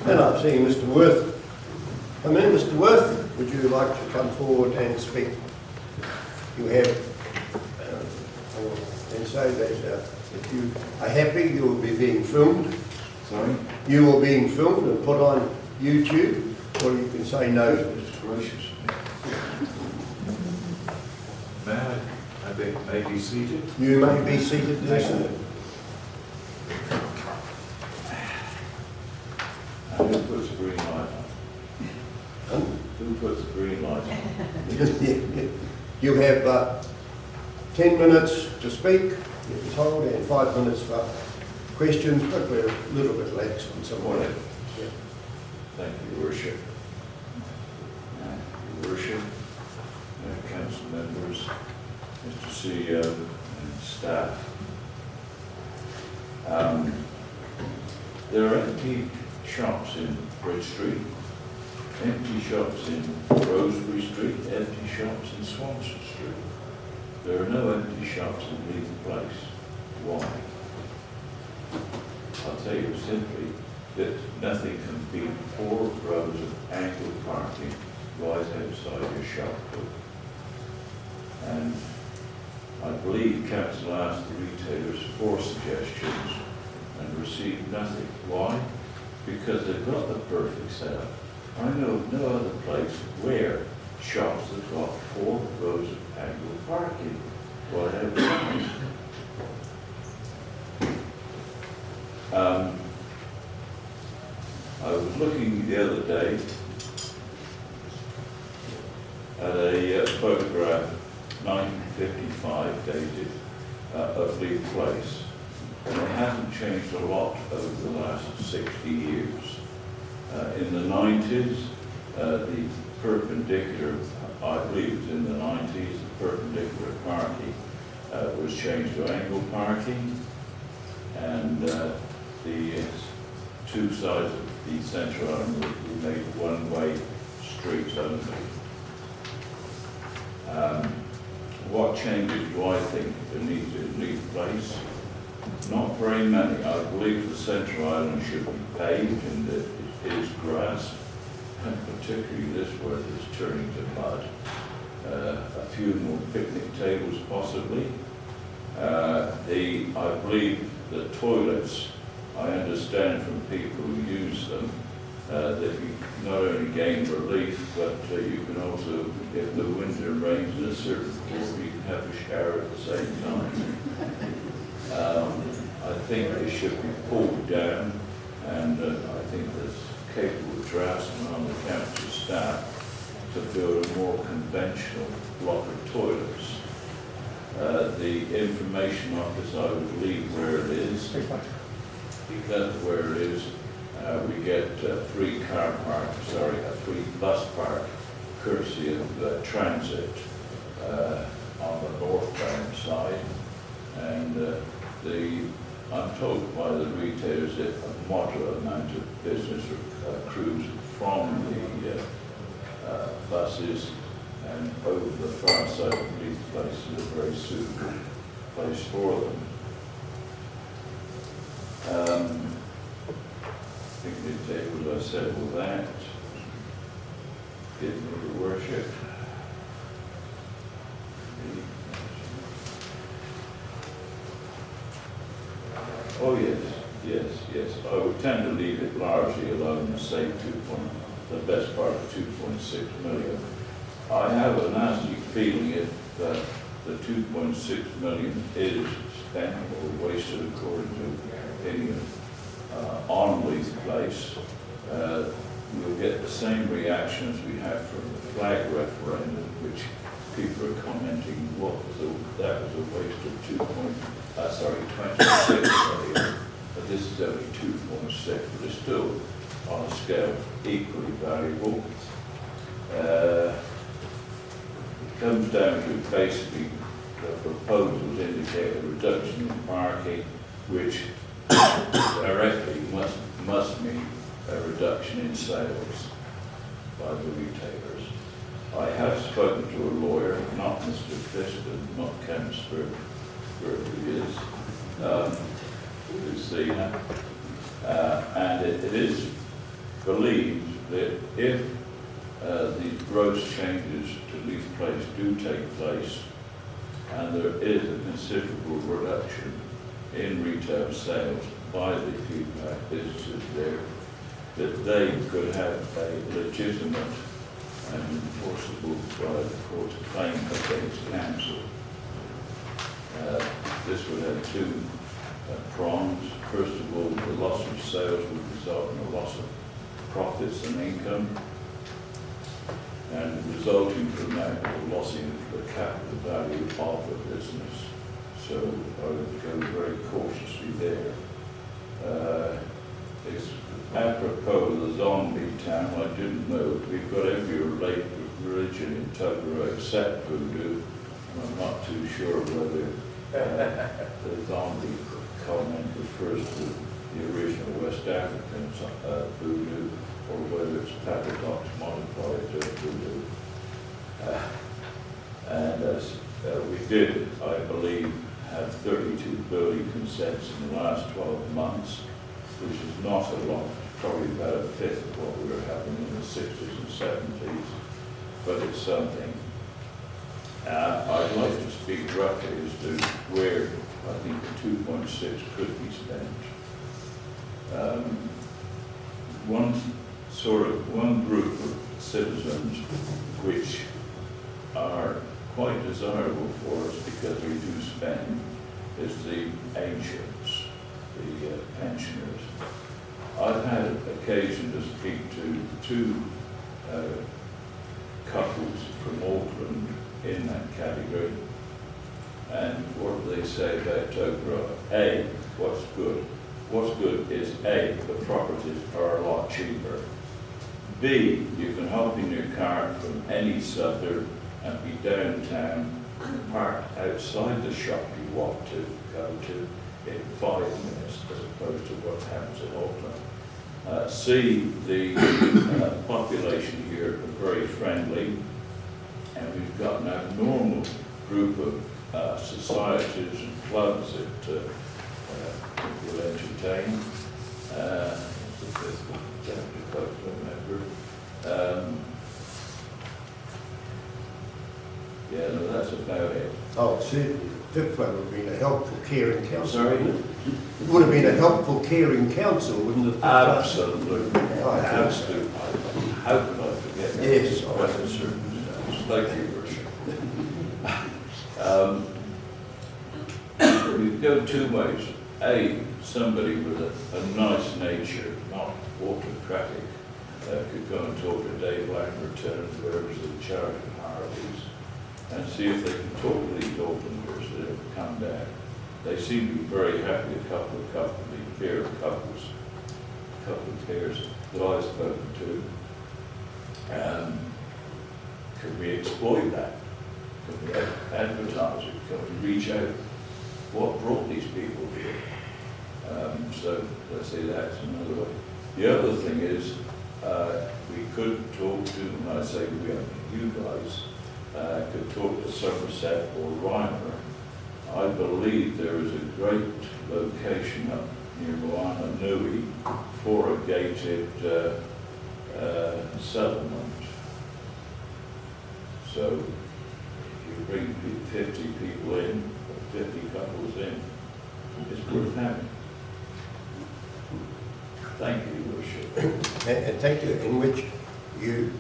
And I'm seeing Mr. Worth. Come in, Mr. Worth. Would you like to come forward and speak? You have, and say that if you are happy, you will be being filmed. Sorry? You are being filmed and put on YouTube, or you can say no. It's gracious. May I be seated? You may be seated there, sir. And who puts the green light on? Who puts the green light on? You have 10 minutes to speak, you're told, and 5 minutes for questions, but we're a little bit lax on some of it. Yeah. Thank you, Your Worship. Your Worship, council members, Mr. CEO and staff. There are empty shops in Bridge Street, empty shops in Rosebery Street, empty shops in Swanson Street. There are no empty shops in Leith Place. Why? I'll tell you simply that nothing can beat 4 rows of angled parking right outside your shop door. And I believe council asked the retailers 4 suggestions and received nothing. Why? Because they've got the perfect setup. I know of no other place where shops have got 4 rows of angled parking right outside. I was looking the other day at a photograph, 1955 dated, of Leith Place, and it hasn't changed a lot over the last 60 years. In the 90s, the perpendicular, I believe it was in the 90s, the perpendicular parking was changed to angled parking, and the 2 sides of the central island were made one-way streets only. What changes do I think there needs in Leith Place? Not very many. I believe the central island should be paved and that it is grass, and particularly this weather is turning to mud. A few more picnic tables possibly. I believe the toilets, I understand from people who use them, that you not only gain relief, but you can also, if the winter rains in a certain floor, you can have a shower at the same time. I think they should be pulled down, and I think there's capable draftsmen on the council staff to build a more conventional block of toilets. The information office, I would leave where it is, because where it is, we get a free bus park, courtesy of transit on the northbound side, and I'm told by the retailers that a moderate amount of business accrues from the buses, and over the far side of Leith Place is a very suitable place for them. I think the tables I said all that. Give me your worship. Oh yes. I would tend to leave it largely alone and say the best part of 2.6 million. I have a nasty feeling if the 2.6 million is spent or wasted according to opinion on Leith Place, we'll get the same reactions we had from the flag referendum, which people are commenting that was a waste of 26 million, but this is only 2.6, but it's still on a scale equally valuable. It comes down to basically the proposals indicate a reduction in parking, which directly must mean a reduction in sales by the retailers. I have spoken to a lawyer, not Mr. Fiston, not Chelmsford, wherever he is, who's seen it, and it is believes that if these gross changes to Leaf Place do take place, and there is a considerable reduction in retail sales by the feedback businesses there, that they could have a legitimate and enforceable by the court claim against council. This would have two prongs. First of all, the loss of sales would result in a loss of profits and income, and resulting from that, a loss in the capital value of the business. So I would go very cautiously there. It's apropos of the zombie town. I didn't know we've got every religion in Tuggerah except Voodoo. I'm not too sure whether the zombie comment refers to the original West African Voodoo, or whether it's paradox modified Voodoo. And as we did, I believe, have 32 building consents in the last 12 months, which is not a lot, probably about a fifth of what we were having in the 60s and 70s, but it's something. I'd like to speak roughly as to where I think the 2.6 could be spent. One group of citizens which are quite desirable for us because we do spend is the ancients, the pensioners. I've had occasion to speak to two couples from Auckland in that category, and what do they say about Tuggerah? A, what's good? What's good is A, the properties are a lot cheaper. B, you can hop in your car from any suburb and be downtown, parked outside the shop you want to go to in 5 minutes, as opposed to what happens in Auckland. C, the population here are very friendly, and we've got an abnormal group of societies and clubs that will entertain. Yeah, no, that's about it. Oh, certainly. The fifth one would have been a helpful, caring council. Sorry? It would have been a helpful, caring council, wouldn't it? Absolutely. I hope so. How could I forget that? Yes. Under circumstances. Thank you, Worship. We go two ways. A, somebody with a nice nature, not autocratic, could go and talk to Dave Langberton, whoever's in charge of Harleys, and see if they can talk to these Aucklanders that have come down. They seem to be very happy, a couple of pairs that I've spoken to. Can we exploit that? Can we advertise it? Can we reach out? What brought these people here? So let's say that's another way. The other thing is, we could talk to, and I say we, you guys, could talk to Somerset or Reimer. I believe there is a great location up near Moana Nui for a gated settlement. So if you bring 50 people in, or 50 couples in, it's worth having. Thank you, Worship. And thank you, in which you